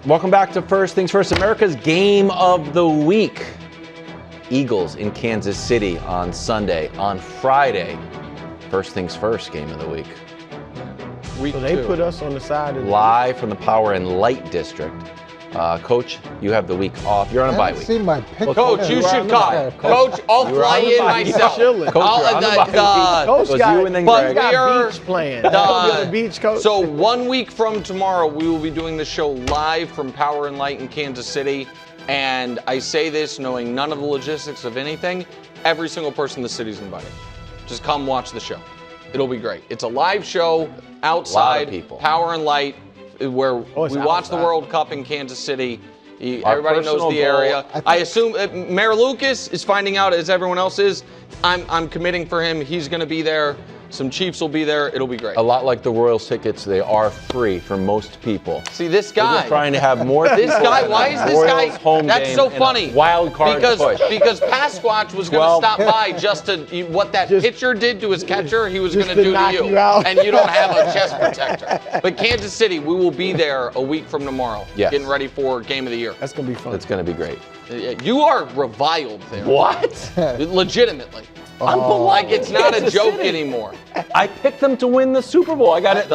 Welcome back to First Things First, America's Game of the Week. Eagles in Kansas City on Sunday. On Friday, First Things First Game of the Week. So they put us on the side of live from the Power and Light District. Coach, you have the week off. You're on a bye week. See my picture. Coach, you should come. Coach, I'll fly in myself. Coach, Coach got, you and then but Greg. we got beach plans. The beach, Coach. So 1 week from tomorrow, we will be doing the show live from Power and Light in Kansas City. And I say this knowing none of the logistics of anything. Every single person in the city is invited. Just come watch the show. It'll be great. It's a live show outside Power and Light, where we watch the World Cup in Kansas City. Everybody knows the area. I assume Mayor Lucas is finding out, as everyone else is. I'm committing for him. He's going to be there. Some Chiefs will be there. It'll be great. A lot like the Royals tickets, they are free for most people. See, this guy. We're trying to have more This guy, why is this guy? That's so funny. Wild card push. Because Pasquatch was going to stop by just to, what that pitcher did to his catcher, he was going to do to you. And you don't have a chest protector. But Kansas City, we will be there a week from tomorrow. Yes. Getting ready for Game of the Year. That's going to be fun. It's going to be great. You are reviled there. What? Legitimately. Like it's not a joke anymore. I picked them to win the Super Bowl. I got it.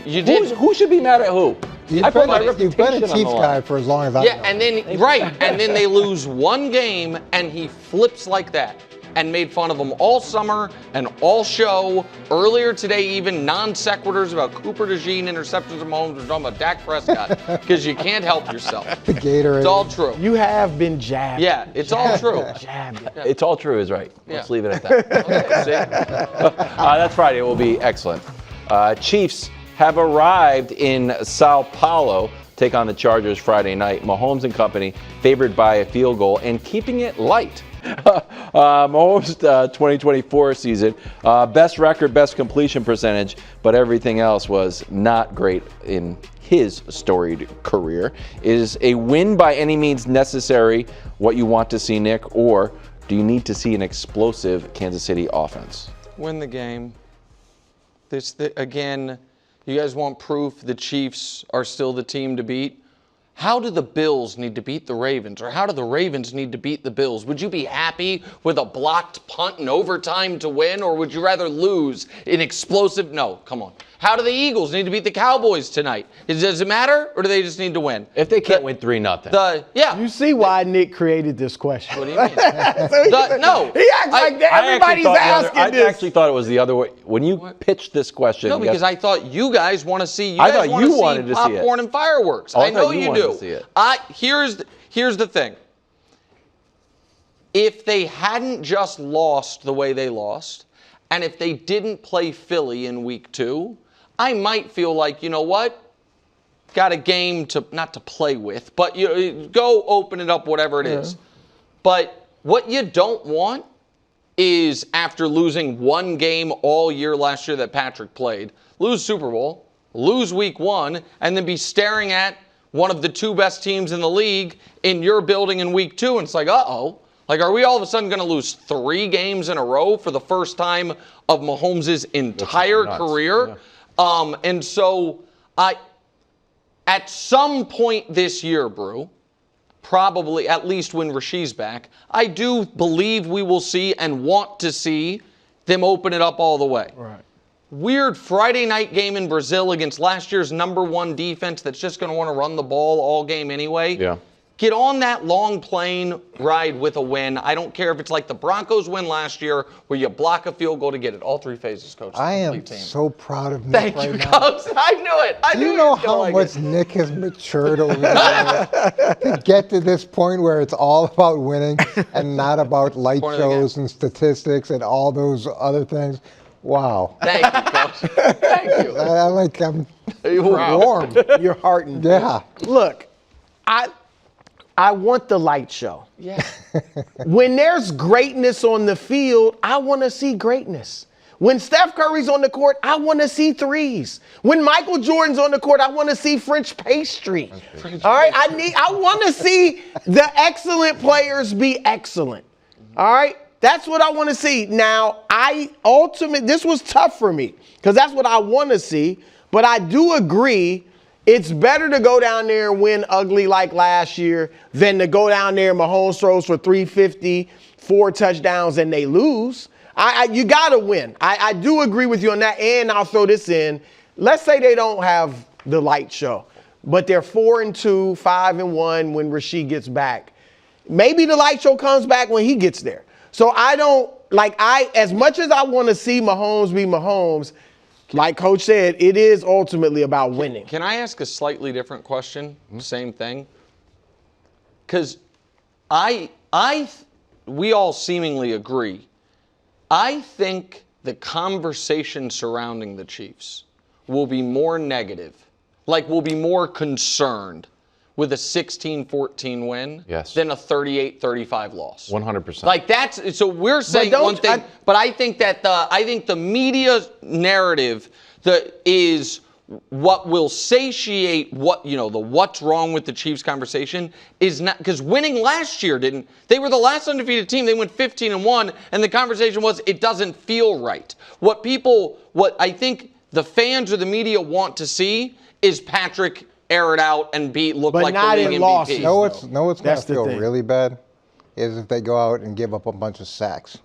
You did. Who should be mad at who? You've been a Chiefs guy for as long as I know. Yeah, and then and then they lose one game, and he flips like that, and made fun of them all summer and all show. Earlier today, even non sequiturs about Cooper DeJean interceptions of Mahomes. We're talking about Dak Prescott because you can't help yourself. The Gatorade. It's all true. You have been jabbed. Yeah, it's all true. Jabbed. It's all true is right. Let's leave it at that. That's Friday. It will be excellent. Chiefs have arrived in Sao Paulo. Take on the Chargers Friday night. Mahomes and company favored by a field goal and keeping it light. Mahomes' 2024 season, best record, best completion percentage, but everything else was not great in his storied career. Is a win by any means necessary what you want to see, Nick, or do you need to see an explosive Kansas City offense? Win the game. Again, you guys want proof the Chiefs are still the team to beat? How do the Bills need to beat the Ravens? Or how do the Ravens need to beat the Bills? Would you be happy with a blocked punt in overtime to win? Or would you rather lose in explosive? No, come on. How do the Eagles need to beat the Cowboys tonight? Does it matter? Or do they just need to win? If they can't win 3-0. Yeah. You see why Nick created this question. What do you mean? No. He acts like that. Everybody's asking this. I actually thought it was the other way. When you pitched this question. No, because I thought you guys want to see. I thought you wanted to see it. Popcorn and fireworks. I know you do. Here's the thing. If they hadn't just lost the way they lost, and if they didn't play Philly in week 2, I might feel like, you know what? Got a game to, not to play with, but you go open it up, whatever it is. But what you don't want is, after losing one game all year last year that Patrick played, lose Super Bowl, lose week 1, and then be staring at one of the 2 best teams in the league in your building in week 2, and it's like, uh-oh. Like, are we all of a sudden going to lose 3 games in a row for the first time of Mahomes' entire career? Yeah. And so, at some point this year, Brew, probably at least when Rasheed's back, I do believe we will see and want to see them open it up all the way. Right. Weird Friday night game in Brazil against last year's #1 defense that's just going to want to run the ball all game anyway. Yeah. Get on that long plane ride with a win. I don't care if it's like the Broncos win last year where you block a field goal to get it. All 3 phases, Coach. I am so proud of Nick right now. Thank you, Coach. I knew it. Do you know how much Nick has matured over the years to get to this point where it's all about winning and not about light shows and statistics and all those other things? Wow. Thank you, Coach. Thank you. I'm warm. You're heartened. Yeah. Look, I want the light show. Yeah. When there's greatness on the field, I want to see greatness. When Steph Curry's on the court, I want to see threes. When Michael Jordan's on the court, I want to see French pastry. All right? I want to see the excellent players be excellent. All right? That's what I want to see. Now, this was tough for me because that's what I want to see. But I do agree, It's better to go down there and win ugly like last year than to go down there and Mahomes throws for 350, 4 touchdowns, and they lose. You got to win. I do agree with you on that, and I'll throw this in. Let's say they don't have the light show, but they're 4-2, 5-1 when Rasheed gets back. Maybe the light show comes back when he gets there. So as much as I want to see Mahomes be Mahomes, like Coach said, it is ultimately about winning. Can I ask a slightly different question? Same thing. Because we all seemingly agree. I think the conversation surrounding the Chiefs will be more negative, we'll be more concerned with a 16-14 win than a 38-35 loss. 100%. So we're saying one thing, but I think that the media narrative is what will satiate the what's wrong with the Chiefs conversation is not, because winning last year they were the last undefeated team. They went 15-1, and the conversation was it doesn't feel right. What I think the fans or the media want to see is Patrick air it out and look like the league MVP. Losses, what's going to feel really bad is if they go out and give up a bunch of sacks.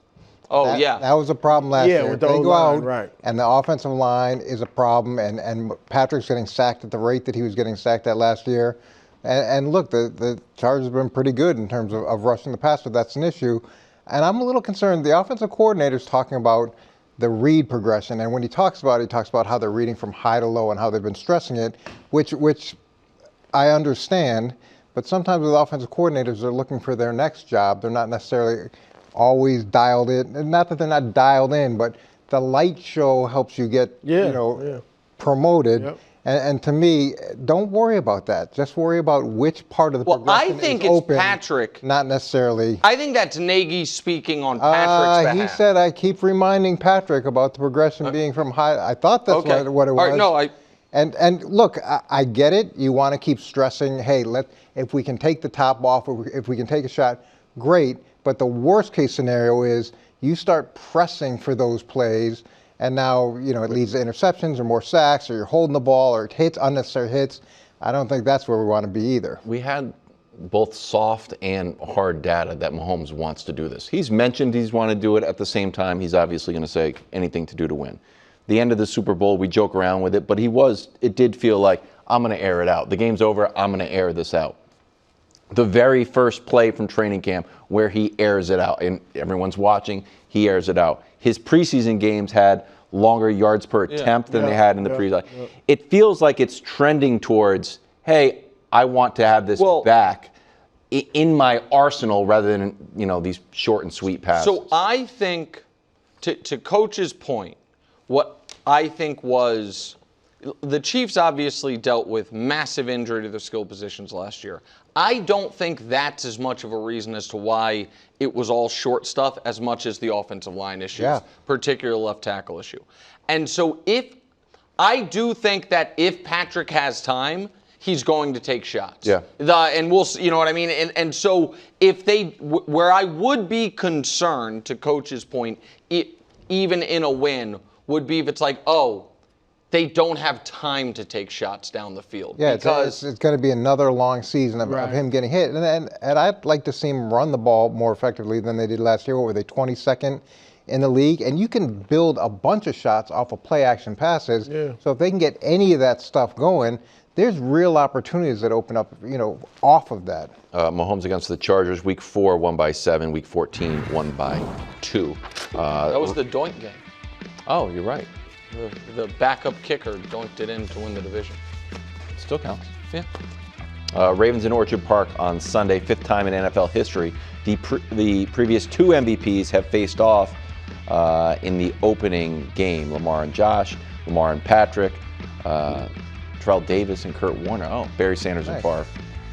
That was a problem last year. With they go out right. and the offensive line is a problem, and Patrick's getting sacked at the rate that he was getting sacked at last year. And look, the Chargers have been pretty good in terms of rushing the passer. That's an issue. And I'm a little concerned. The offensive coordinator's talking about the read progression, and when he talks about how they're reading from high to low and how they've been stressing it, which I understand. But sometimes with offensive coordinators, they're looking for their next job. They're not necessarily always dialed in. Not that they're not dialed in, but the light show helps you get promoted. Yep. And to me, don't worry about that. Just worry about which part of the progression I think is open, it's Patrick. Not necessarily. I think that's Nagy speaking on Patrick's behalf. He said, I keep reminding Patrick about the progression being from high. I thought that's what it was. Right, no, And look, I get it. You want to keep stressing, hey, if we can take the top off, or if we can take a shot, great. But the worst case scenario is you start pressing for those plays, and now it leads to interceptions or more sacks, or you're holding the ball, or it hits, unnecessary hits. I don't think that's where we want to be either. We had both soft and hard data that Mahomes wants to do this. He's mentioned he's want to do it. At the same time, he's obviously going to say anything to do to win. The end of the Super Bowl, we joke around with it, but it did feel like, I'm going to air it out. The game's over, I'm going to air this out. The very first play from training camp where he airs it out, and everyone's watching, he airs it out. His preseason games had longer yards per attempt than they had in the preseason. It feels like it's trending towards, hey, I want to have this back in my arsenal rather than, these short and sweet passes. So I think, to Coach's point, what I think was, the Chiefs obviously dealt with massive injury to their skill positions last year. I don't think that's as much of a reason as to why it was all short stuff as much as the offensive line issues, particularly left tackle issue. And so I do think that if Patrick has time, he's going to take shots. And we'll see, you know what I mean? And so where I would be concerned, to Coach's point, even in a win, would be if it's like, they don't have time to take shots down the field. Yeah, because it's going to be another long season of him getting hit. And I'd like to see him run the ball more effectively than they did last year. What were they, 22nd in the league? And you can build a bunch of shots off of play-action passes. So if they can get any of that stuff going, there's real opportunities that open up, off of that. Mahomes against the Chargers, Week 4, won by 7. Week 14, won by 2. That was the Doink game. Oh, you're right. The backup kicker doinked it in to win the division. Still counts. Yeah. Ravens in Orchard Park on Sunday, 5th time in NFL history. The previous 2 MVPs have faced off in the opening game. Lamar and Josh, Lamar and Patrick, Terrell Davis and Kurt Warner. Oh, Barry Sanders and Favre.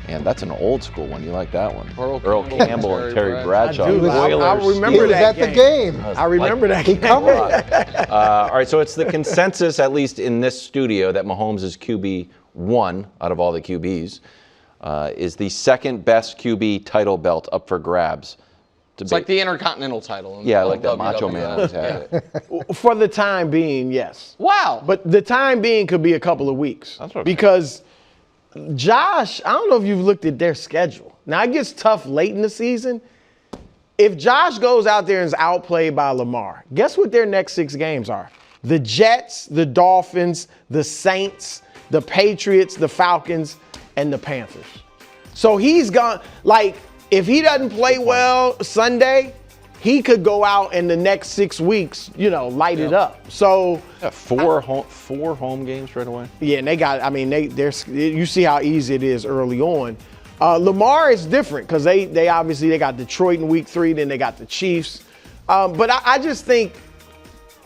And that's an old school one. You like that one? Earl Campbell and Terry Bradshaw. I remember that game. I remember that game. All right, so it's the consensus, at least in this studio, that Mahomes is QB1 out of all the QBs. Is the second best QB title belt up for grabs. It's like the Intercontinental title. Yeah, like that Macho Man always had it. For the time being, yes. Wow. But the time being could be a couple of weeks. That's what because Josh, I don't know if you've looked at their schedule. Now, it gets tough late in the season. If Josh goes out there and is outplayed by Lamar, guess what their next 6 games are? The Jets, the Dolphins, the Saints, the Patriots, the Falcons, and the Panthers. So he's gone, like, if he doesn't play well Sunday, he could go out in the next 6 weeks, light it up. So Yeah, four home games right away. yeah, and they got. I mean, they're. You see how easy it is early on. Lamar is different because they obviously got Detroit in week 3, then they got the Chiefs. But I just think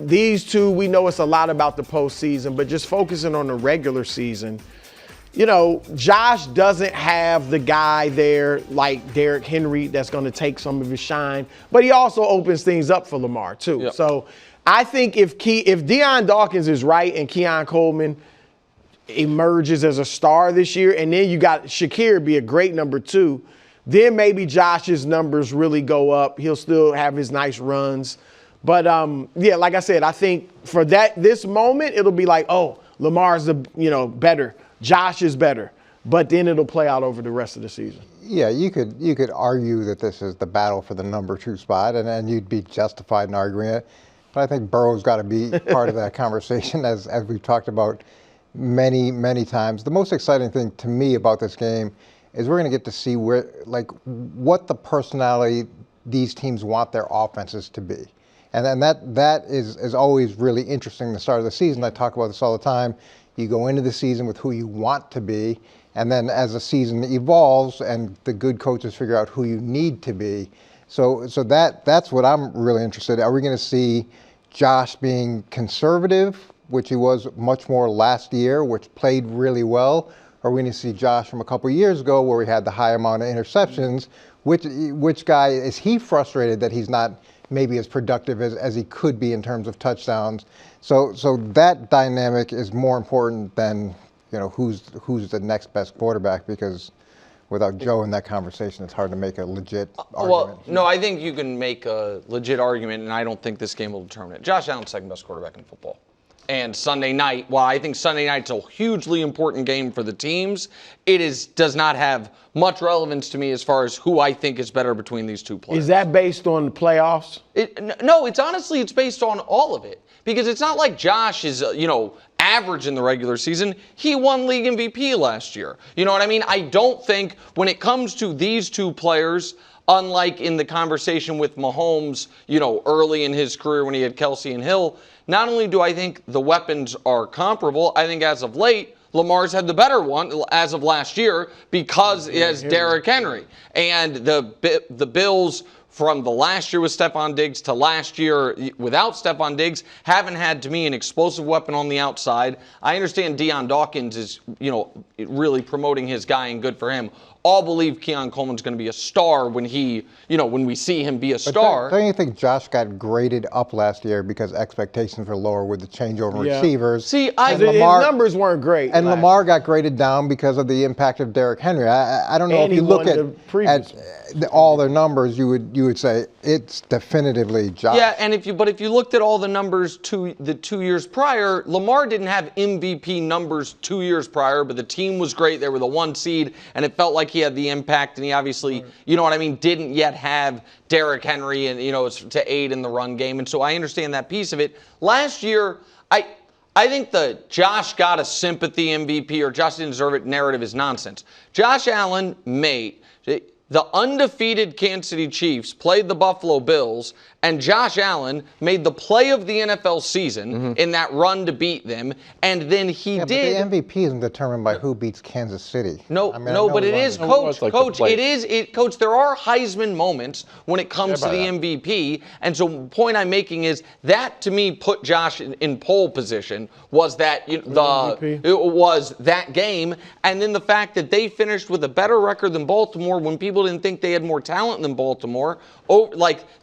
these two, we know it's a lot about the postseason, but just focusing on the regular season. Josh doesn't have the guy there like Derrick Henry that's going to take some of his shine, but he also opens things up for Lamar too. Yep. So I think if Deion Dawkins is right and Keon Coleman emerges as a star this year, and then you got Shakir be a great number 2, then maybe Josh's numbers really go up. He'll still have his nice runs. But yeah, like I said, I think for this moment, it'll be like, oh, Lamar's better. Josh is better, but then it'll play out over the rest of the season. Yeah, you could argue that this is the battle for the number 2 spot, and you'd be justified in arguing it. But I think Burrow's got to be part of that conversation, as we've talked about many times. The most exciting thing to me about this game is we're going to get to see what the personality these teams want their offenses to be. And that is always really interesting. The start of the season, I talk about this all the time. You go into the season with who you want to be, and then as the season evolves and the good coaches figure out who you need to be. So that's what I'm really interested in. Are we going to see Josh being conservative, which he was much more last year, which played really well? Or are we going to see Josh from a couple of years ago where we had the high amount of interceptions? Which guy, is he frustrated that he's not maybe as productive as he could be in terms of touchdowns? So that dynamic is more important than who's the next best quarterback, because without Joe in that conversation, it's hard to make a legit argument. Well, no, I think you can make a legit argument, and I don't think this game will determine it. Josh Allen's second best quarterback in football. And Sunday night, while I think Sunday night's a hugely important game for the teams, does not have much relevance to me as far as who I think is better between these two players. Is that based on the playoffs? No, it's based on all of it. Because it's not like Josh is, average in the regular season. He won league MVP last year. You know what I mean? I don't think when it comes to these two players, unlike in the conversation with Mahomes, early in his career when he had Kelsey and Hill, not only do I think the weapons are comparable, I think as of late, Lamar's had the better one as of last year because he has Derrick Henry. And the Bills, from the last year with Stephon Diggs to last year without Stephon Diggs, haven't had, to me, an explosive weapon on the outside. I understand Deion Dawkins is, really promoting his guy, and good for him. All believe Keon Coleman's going to be a star when when we see him be a star. Don't you think Josh got graded up last year because expectations were lower with the changeover receivers? See, his numbers weren't great. And Lamar got graded down because of the impact of Derrick Henry. I don't know if you look at all their numbers, you would say it's definitively Josh. Yeah, and if you looked at all the numbers the 2 years prior, Lamar didn't have MVP numbers 2 years prior, but the team was great. They were the 1 seed, and it felt like he had the impact, and he obviously, didn't yet have Derrick Henry and, to aid in the run game. And so I understand that piece of it. Last year, I think the Josh got a sympathy MVP or Josh didn't deserve it narrative is nonsense. Josh Allen the undefeated Kansas City Chiefs played the Buffalo Bills, and Josh Allen made the play of the NFL season in that run to beat them, and then he did. But the MVP isn't determined by who beats Kansas City. But it is, Coach. Coach, there are Heisman moments when it comes to the MVP, and so the point I'm making is that, to me, put Josh in pole position was that it was that game, and then the fact that they finished with a better record than Baltimore when people didn't think they had more talent than Baltimore.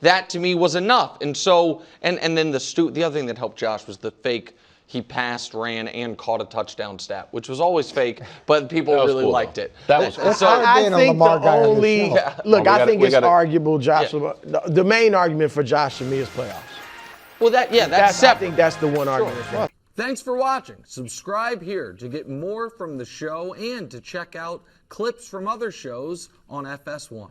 That to me was enough. And so, and then the other thing that helped Josh was the fake he passed, ran, and caught a touchdown stat, which was always fake, but people really liked it. That was cool. So I think I think it's arguable, Josh. Yeah. The main argument for Josh to me is playoffs. Well, that's separate. I think that's the one argument. Thanks for watching. Subscribe here to get more from the show and to check out clips from other shows on FS1.